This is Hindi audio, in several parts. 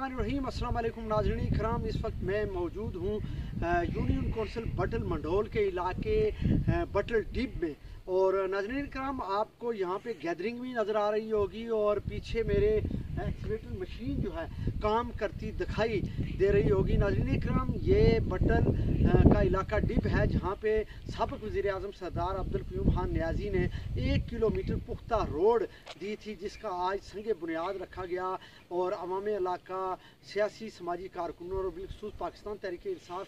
बिस्मिल्लाहिर्रहमानिर्रहीम। अस्सलाम वालेकुम नाज़रीन इकराम। इस वक्त मैं मौजूद हूँ यूनियन कौंसिल बटल मंडोल के इलाके बटल डिप में। और नाज़रीन इकराम, आपको यहाँ पे गैदरिंग भी नज़र आ रही होगी और पीछे मेरे एक्सकेवेटर मशीन जो है काम करती दिखाई दे रही होगी। नाज़रीन इकराम, ये बटल का इलाका डिप है जहाँ पे साबिक़ वज़ीर-ए-आज़म सरदार अब्दुल क़य्यूम खान नियाज़ी ने 1 किलोमीटर पुख्ता रोड दी थी, जिसका आज संगे बुनियाद रखा गया। और अवाम इलाका, सियासी समाजी कारकुनों और बिलखुसूस पाकिस्तान तहरीक इंसाफ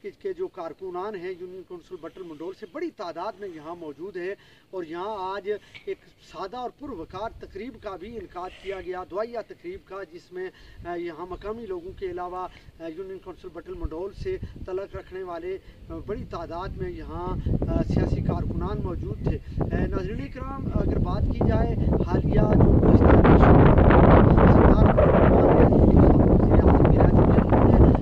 के जो कारकुनान हैं यूनियन कौंसिल बटल मंडोल से बड़ी तादाद में यहाँ मौजूद है। और यहाँ आज एक सादा और पुरवकार तकरीब का भी इनकाद किया गया, दुआया तकरीब का, जिसमें यहाँ मकामी लोगों के अलावा यूनियन कौंसिल बटल मंडोल से तलक रखने वाले बड़ी तादाद में यहाँ सियासी कारकुनान मौजूद थे। नाज़रीन इकराम, अगर बात की जाए हालिया जो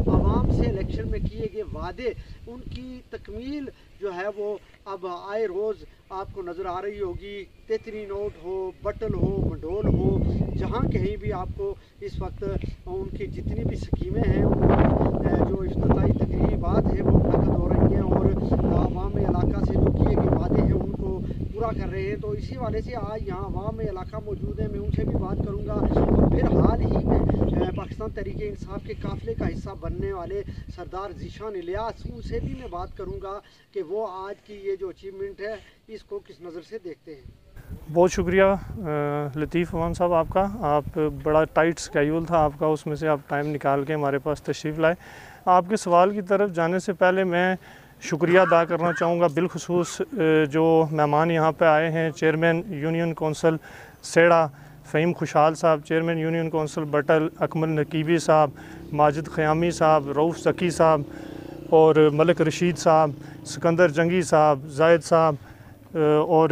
आवाम से इलेक्शन में किए गए वादे, उनकी तकमील जो है वो अब आए रोज़ आपको नज़र आ रही होगी। तेतरी नोट हो, बटल हो, मंडोल हो, जहाँ कहीं भी आपको इस वक्त उनकी जितनी भी स्कीमें हैं, उनकी जो इफ्तिताई तकरीबात हैं वो मुनक़िद हो रही हैं और आवाम इलाका से जो किए गए वादे हैं उनको पूरा कर रहे हैं। तो इसी वाले से आज यहाँ आवाम इलाका मौजूद है, मैं उनसे भी बात करूँगा। और फिर हाल ही में पाकिस्तान तहरीक इंसाफ के काफ़िले का हिस्सा बनने वाले सरदार ज़ीशान इलियास, उनसे भी मैं बात करूँगा कि वो आज की ये जो अचीवमेंट है इसको किस नज़र से देखते हैं। बहुत शुक्रिया लतीफ़ अमान साहब आपका। आप बड़ा टाइट स्केड्यूल था आपका, उसमें से आप टाइम निकाल के हमारे पास तशरीफ़ लाए। आपके सवाल की तरफ जाने से पहले मैं शुक्रिया अदा करना चाहूँगा बिलखुसूस जो मेहमान यहाँ पे आए हैं, चेयरमैन यूनियन कौंसिल सेड़ा फ़हीम खुशहाल साहब, चेयरमैन यूनियन कौंसिल बटल अकमल नकीबी साहब, माजिद ख़यामी साहब, रऊफ़ ज़की साहब और मलिक रशीद साहब, सिकंदर जंगी साहब, जायद साहब और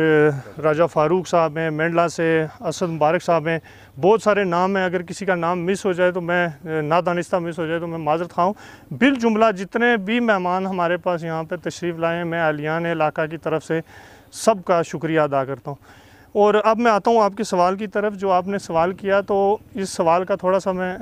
राजा फ़ारूक साहब हैं, मेंडला से असद मुबारक साहब हैं। बहुत सारे नाम हैं, अगर किसी का नाम मिस हो जाए तो मैं नादानिस्ता मिस हो जाए तो मैं माज़रत खाऊँ। बिल जुमला जितने भी मेहमान हमारे पास यहाँ पे तशरीफ़ लाए हैं, मैं अलियान इलाका की तरफ से सबका शुक्रिया अदा करता हूँ। और अब मैं आता हूँ आपके सवाल की तरफ। जो आपने सवाल किया, तो इस सवाल का थोड़ा सा मैं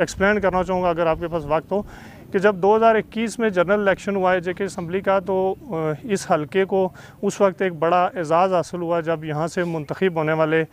एक्सप्लेन करना चाहूँगा अगर आपके पास वक्त हो, कि जब 2021 में जनरल इलेक्शन हुआ है जेके असम्बली का, तो इस हलके को उस वक्त एक बड़ा एज़ाज़ हासिल हुआ जब यहाँ से मुंतखब होने वाले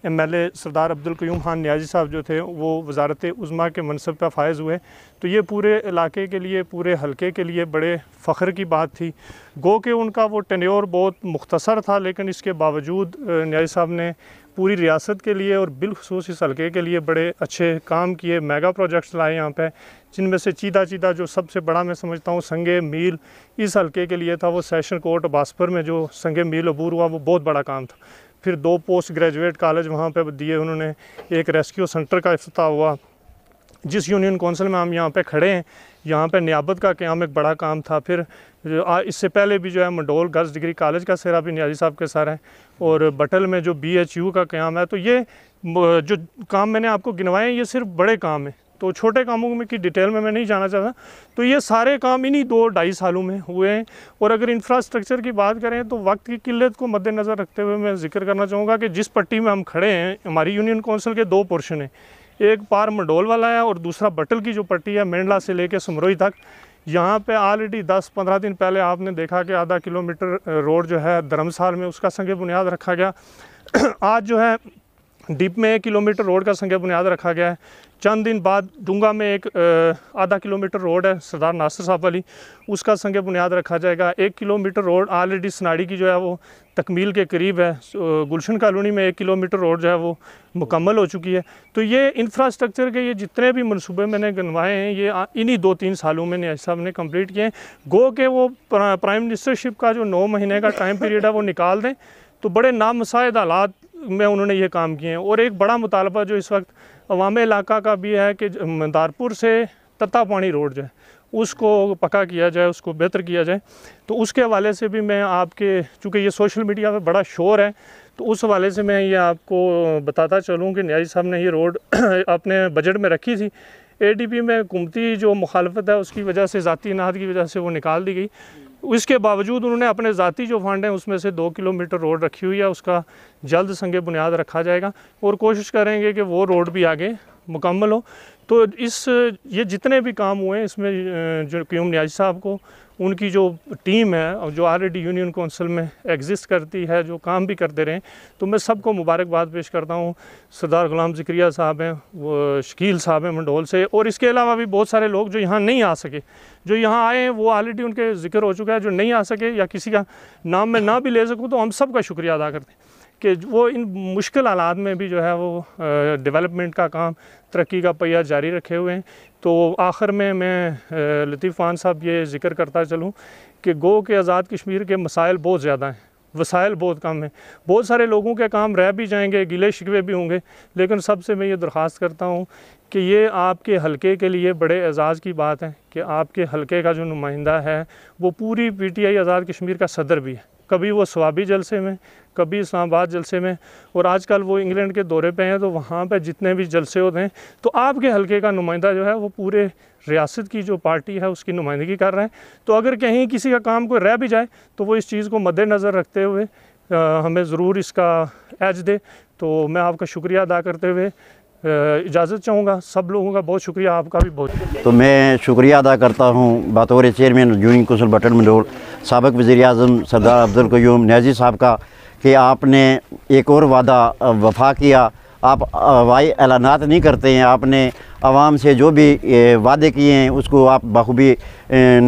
MLA सरदार अब्दुल क़य्यूम खान नियाज़ी साहब जो थे वो वज़ारत उज़्मा के मनसब पर फ़ायज़ हुए। तो ये पूरे इलाके के लिए, पूरे हलके के लिए बड़े फ़ख्र की बात थी। गो कि उनका वो टेन्योर बहुत मुख्तसर था, लेकिन इसके बावजूद नियाज़ी साहब ने पूरी रियासत के लिए और बिलखुसूस इस हलके के लिए बड़े अच्छे काम किए, मेगा प्रोजेक्ट्स लाए यहाँ पे, जिनमें से चीदा जो सबसे बड़ा मैं समझता हूँ संगे मील इस हलके के लिए था। वो सेशन कोर्ट बास्पर में जो संगे मील अबूर हुआ वो बहुत बड़ा काम था। फिर 2 पोस्ट ग्रेजुएट कॉलेज वहाँ पे दिए उन्होंने, एक रेस्क्यू सेंटर का इफ्तिताह हुआ। जिस यूनियन कौंसिल में हम यहाँ पे खड़े हैं, यहाँ पे नियाबत का क़याम एक बड़ा काम था। फिर इससे पहले भी जो है मंडोल गर्ल्स डिग्री कॉलेज का सेरा भी नियाज़ी साहब के सर है, और बटल में जो BHU का क़याम है। तो ये जो काम मैंने आपको गिनवाए हैं ये सिर्फ बड़े काम हैं, तो छोटे कामों में की डिटेल में मैं नहीं जाना चाहता। तो ये सारे काम इन्हीं 2-2.5 सालों में हुए हैं। और अगर इंफ्रास्ट्रक्चर की बात करें तो वक्त की किल्लत को मद्देनज़र रखते हुए मैं जिक्र करना चाहूँगा कि जिस पट्टी में हम खड़े हैं, हमारी यूनियन कौंसिल के 2 पोर्शन हैं। एक पार मंडोल वाला है और दूसरा बटल की जो पट्टी है मेंडला से लेकर समरोई तक। यहाँ पे ऑलरेडी 10-15 दिन पहले आपने देखा कि आधा किलोमीटर रोड जो है धर्मसाल में उसका संगे बुनियाद रखा गया। आज जो है डिप में 1 किलोमीटर रोड का संगे बुनियाद रखा गया है। चंद दिन बाद डूंगा में एक आधा किलोमीटर रोड है सरदार नासिर साहब वाली, उसका संगे बुनियाद रखा जाएगा। 1 किलोमीटर रोड ऑलरेडी सनाड़ी की जो है वो तकमील के करीब है। गुलशन कॉलोनी में 1 किलोमीटर रोड जो है वो मुकम्मल हो चुकी है। तो ये इंफ्रास्ट्रक्चर के ये जितने भी मनसूबे मैंने गिनवाए हैं ये इन्हीं 2-3 सालों में नियाज़ी साहब ने कम्प्लीट किए हैं। गो के वो प्राइम मिनिस्टरशिप का जो 9 महीने का टाइम पीरियड है वो निकाल दें, तो बड़े नामसाइद हालात में उन्होंने ये काम किए हैं। और एक बड़ा मुतालबा जो इस वक्त अवाम इलाका का भी है कि मंदारपुर से तत्ता पानी रोड जो है उसको पक्का किया जाए, उसको बेहतर किया जाए। तो उसके हवाले से भी मैं आपके, चूँकि ये सोशल मीडिया पे बड़ा शोर है, तो उस हवाले से मैं ये आपको बताता चलूँ कि नियाज़ी साहब ने ये रोड अपने बजट में रखी थी। ADP में हुकूमती जो मुखालफत है उसकी वजह से, ज़ाती इनाहत की वजह से वो निकाल दी गई। इसके बावजूद उन्होंने अपने ज़ाती जो फंड हैं उसमें से 2 किलोमीटर रोड रखी हुई है, उसका जल्द संगे बुनियाद रखा जाएगा और कोशिश करेंगे कि वो रोड भी आगे मुकम्मल हो। तो ये जितने भी काम हुए हैं इसमें जो क्यूम नियाज़ी साहब को, उनकी जो टीम है और जो ऑलरेडी यूनियन कौंसिल में एग्जिस्ट करती है, जो काम भी करते रहे, तो मैं सबको मुबारकबाद पेश करता हूँ। सरदार गुलाम ज़िक्रिया साहब हैं, वो शकील साहब हैं मंडोल से, और इसके अलावा भी बहुत सारे लोग जो यहाँ नहीं आ सके, जो यहाँ आए हैं वो ऑलरेडी उनके जिक्र हो चुका है। जो नहीं आ सके या किसी का नाम मैं ना भी ले सकूँ तो हम सब का शुक्रिया अदा करते हैं कि वो इन मुश्किल हालात में भी जो है वो डेवलपमेंट का काम, तरक्की का पहिया जारी रखे हुए हैं। तो आखिर में मैं लतीफ़ खान साहब ये ज़िक्र करता चलूँ कि गो के आज़ाद कश्मीर के मसाइल बहुत ज़्यादा हैं, वसाइल बहुत कम हैं। बहुत सारे लोगों के काम रह भी जाएंगे, गिले शिकवे भी होंगे, लेकिन सबसे मैं ये दरख्वास्त करता हूँ कि ये आपके हलके के लिए बड़े एजाज़ की बात है कि आपके हलके का जो नुमाइंदा है वो पूरी PTI आज़ाद कश्मीर का सदर भी है। कभी वो स्वाबी जलसे में, कभी इस्लामाबाद जलसे में, और आजकल वो इंग्लैंड के दौरे पे हैं, तो वहाँ पे जितने भी जलसे होते हैं तो आपके हलके का नुमाइंदा जो है वो पूरे रियासत की जो पार्टी है उसकी नुमाइंदगी कर रहे हैं। तो अगर कहीं किसी का काम कोई रह भी जाए तो वो इस चीज़ को मद्देनज़र रखते हुए हमें ज़रूर इसका एज दे। तो मैं आपका शुक्रिया अदा करते हुए इजाज़त चाहूँगा। सब लोगों का बहुत शुक्रिया, आपका भी बहुत। तो मैं शुक्रिया अदा करता हूँ बतौर चेयरमैन यूनियन कौंसिल बटल मंडोल साबिक़ वज़ीर-ए-आज़म सरदार अब्दुल क़य्यूम नियाज़ी साहब का कि आपने एक और वादा वफ़ा किया। आप हवाई ऐलानात नहीं करते हैं, आपने आवाम से जो भी वादे किए हैं उसको आप बखूबी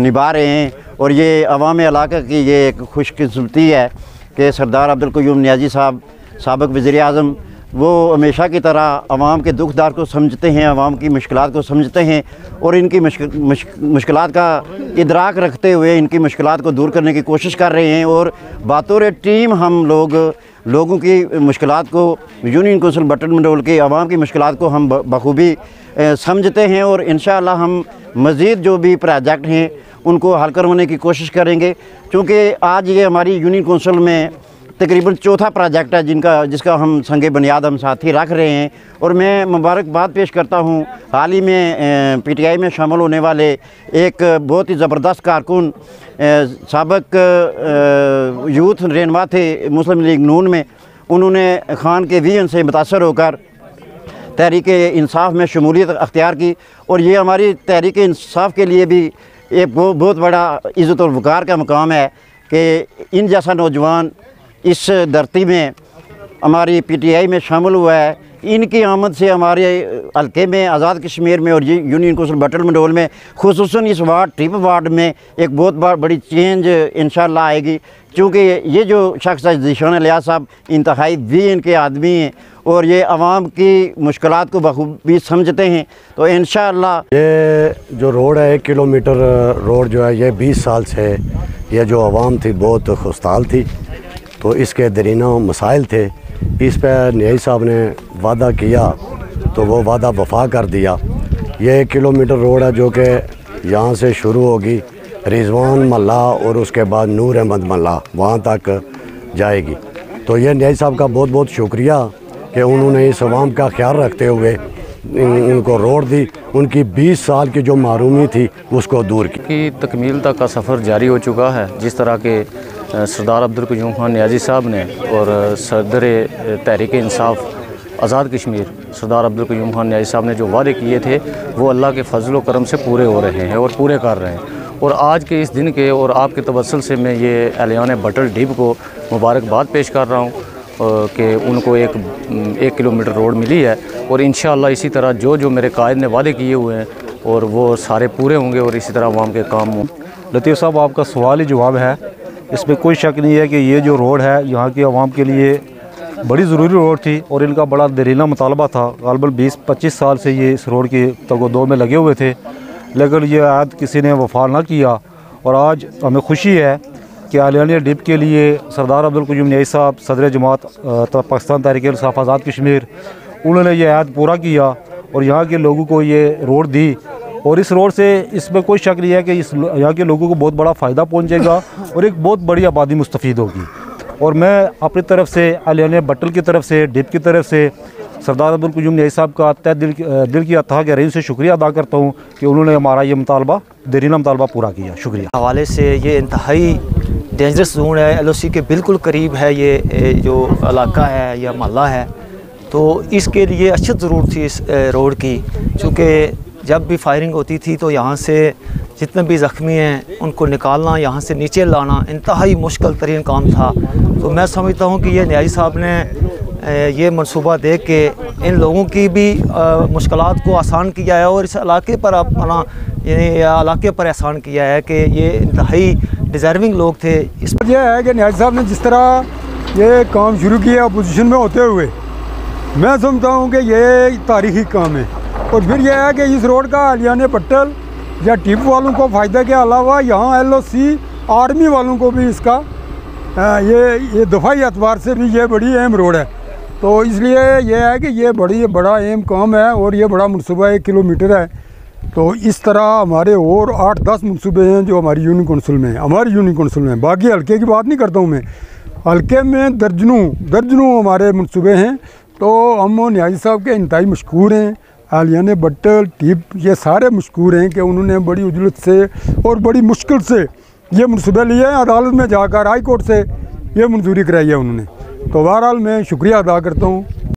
निभा रहे हैं। और ये अवाम इलाका की ये एक खुशकिस्मती है कि सरदार अब्दुल क़य्यूम नियाज़ी साहब साबिक़ वज़ीर-ए-आज़म वो हमेशा की तरह आवाम के दुख दर्द को समझते हैं, आवाम की मुश्किलात को समझते हैं और इनकी मुश्किलात का इदराक रखते हुए इनकी मुश्किलात को दूर करने की कोशिश कर रहे हैं। और बातौर टीम हम लोगों की मुश्किलात को, यूनियन कौंसिल बटल मंडोल के आवाम की मुश्किलात को हम बखूबी समझते हैं और इंशाअल्लाह हम मज़ीद जो भी प्रोजेक्ट हैं उनको हल करवाने की कोशिश करेंगे। क्योंकि आज ये हमारी यूनियन कौंसिल में तकरीबन चौथा प्रोजेक्ट है जिसका हम संगे बुनियाद हम साथी रख रहे हैं। और मैं मुबारकबाद पेश करता हूँ हाल ही में PTI में शामिल होने वाले एक बहुत ही ज़बरदस्त कारकुन, साबिक़ यूथ रहनुमा थे मुस्लिम लीग नून में, उन्होंने खान के विजन से मुतासर होकर तहरीक इंसाफ में शमूलियत अख्तियार की। और ये हमारी तहरीक इंसाफ के लिए भी एक बहुत बड़ा इज़्ज़त और वक़ार का मुकाम है कि इन जैसा नौजवान इस धरती में हमारी PTI में शामिल हुआ है। इनकी आमद से हमारे हल्के में, आज़ाद कश्मीर में और यूनियन कौंसिल बटल मंडोल में, खुसूसन इस ट्रिप वार्ड में एक बहुत बड़ी चेंज इंशाअल्लाह आएगी। क्योंकि ये जो शख्स है ज़ीशान लियाज़ साहब इंतहाई विजन के आदमी हैं और ये आवाम की मुश्किलात को बखूबी समझते हैं। तो इंशाअल्लाह ये जो रोड है 1 किलोमीटर रोड जो है ये 20 साल से ये जो आवाम थी बहुत खुशहाल थी, तो इसके दरीना मसाइल थे। इस पर नियाज़ी साहब ने वादा किया तो वो वादा वफा कर दिया। ये 1 किलोमीटर रोड है जो कि यहाँ से शुरू होगी रिजवान मल्ला और उसके बाद नूर अहमद मल्ला वहाँ तक जाएगी। तो ये नियाज़ी साहब का बहुत बहुत शुक्रिया कि उन्होंने इस आवाम का ख्याल रखते हुए उनको रोड दी, उनकी 20 साल की जो महरूमी थी उसको दूर की। तकमील तक का सफ़र जारी हो चुका है। जिस तरह के सरदार अब्दुल क़य्यूम खान नियाज़ी साहब ने और सदर तहरीक इंसाफ आज़ाद कश्मीर सरदार अब्दुल क़य्यूम खान नियाज़ी साहब ने जो वादे किए थे वो अल्लाह के फजल व करम से पूरे हो रहे हैं और पूरे कर रहे हैं। और आज के इस दिन के और आपके तवस्सुल से मैं ये एहलियान बटल डीप को मुबारकबाद पेश कर रहा हूँ कि उनको 1 किलोमीटर रोड मिली है। और इंशाअल्लाह इसी तरह जो मेरे कायद ने वादे किए हुए हैं और वो सारे पूरे होंगे और इसी तरह आवाम के काम हों। लतीफ़ साहब आपका सवाल ही जवाब है, इसमें कोई शक नहीं है कि ये जो रोड है यहाँ की आवाम के लिए बड़ी ज़रूरी रोड थी और इनका बड़ा देरीना मुतालबा था। गालबन 20-25 साल से ये इस रोड की तगोदो में लगे हुए थे, लेकिन ये आयत किसी ने वफा ना किया। और आज हमें खुशी है कि एहलियान डिप के लिए सरदार अब्दुल क़य्यूम नियाज़ी साहब सदर जमात पाकिस्तान तहरीक इंसाफ आज़ाद कश्मीर, उन्होंने ये आयत पूरा किया और यहाँ के लोगों को ये रोड दी। और इस रोड से इसमें कोई शक नहीं है कि यहाँ के लोगों को बहुत बड़ा फ़ायदा पहुँचेगा और एक बहुत बड़ी आबादी मुस्तफ़ीद होगी। और मैं अपनी तरफ से एहलियान बटल की तरफ से, डिप की तरफ से सरदार अब्दुल क़य्यूम नियाज़ी साहब का तहे दिल की अतः गहराई से शुक्रिया अदा करता हूँ कि उन्होंने हमारा ये मुतालबा, देरीना मुतालबा पूरा किया। शुक्रिया। हवाले से ये इंतहाई डेंजरस जोन है, LOC के बिल्कुल करीब है ये जो इलाका है या मोहल्ला है। तो इसके लिए अशद ज़रूरत थी इस रोड की, चूँकि जब भी फायरिंग होती थी तो यहाँ से जितने भी ज़ख्मी हैं उनको निकालना, यहाँ से नीचे लाना इंतहाई मुश्किल तरीन काम था। तो मैं समझता हूँ कि ये न्याजी साहब ने ये मनसूबा देख के इन लोगों की भी मुश्किलात को आसान किया है और इस इलाके पर अपना इलाके पर एहसान किया है कि ये इंतहाई डिज़र्विंग लोग थे। इस पर यह है कि न्याजी साहब ने जिस तरह ये काम शुरू किया अपोजिशन में होते हुए, मैं समझता हूँ कि ये तारीख़ी काम है। और फिर यह है कि इस रोड का अलियाने पट्टल या टिप वालों को फ़ायदा के अलावा यहाँ LOC आर्मी वालों को भी इसका ये दफाई एतबार से भी ये बड़ी अहम रोड है। तो इसलिए यह है कि ये बड़ा अहम काम है और ये बड़ा मनसूबा 1 किलोमीटर है। तो इस तरह हमारे और 8-10 मनसूबे हैं जो हमारी यूनियन कौंसिल में हैं। बाकी हल्के की बात नहीं करता हूँ मैं, हल्के में दर्जनों हमारे मनसूबे हैं। तो हम न्याजी साहब के इंतहाई मशकूर हैं। आलियाने बट्टल टिप ये सारे मशकूर हैं कि उन्होंने बड़ी उजलत से और बड़ी मुश्किल से ये मनसूबे लिए हैं। अदालत में जाकर हाई कोर्ट से ये मंजूरी कराई है उन्होंने। तो बहरहाल मैं शुक्रिया अदा करता हूँ